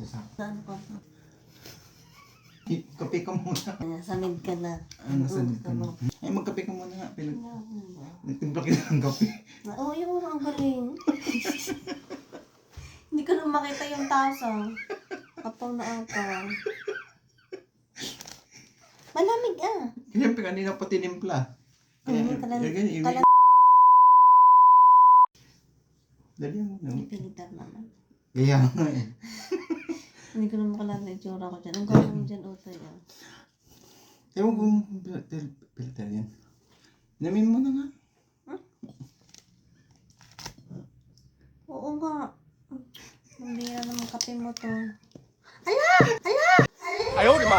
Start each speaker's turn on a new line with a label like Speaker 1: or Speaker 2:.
Speaker 1: sa
Speaker 2: Saan ko?
Speaker 1: kape ka muna.
Speaker 2: Nasamid ka na.
Speaker 1: Nasanid ka na. Ay, magkape ka muna nga. Nagtimpla kita ng kape.
Speaker 2: Oo, yung ang galing. Hindi ko na makita yung tasa. Kapag na ako. Malamig ah.
Speaker 1: Siyempre, kanina pa tinimpla. Kaya, dali mo na.
Speaker 2: Pilitar naman.
Speaker 1: Kaya nga eh.
Speaker 2: Hindi ko na makalala yung tsura ko dyan. Ang gawin mo dyan, Utoy ah.
Speaker 1: Ewan kung filter yan. Namin mo na nga.
Speaker 2: Oo nga. Hindi na naman kape mo to.
Speaker 3: Ayaw, di ba?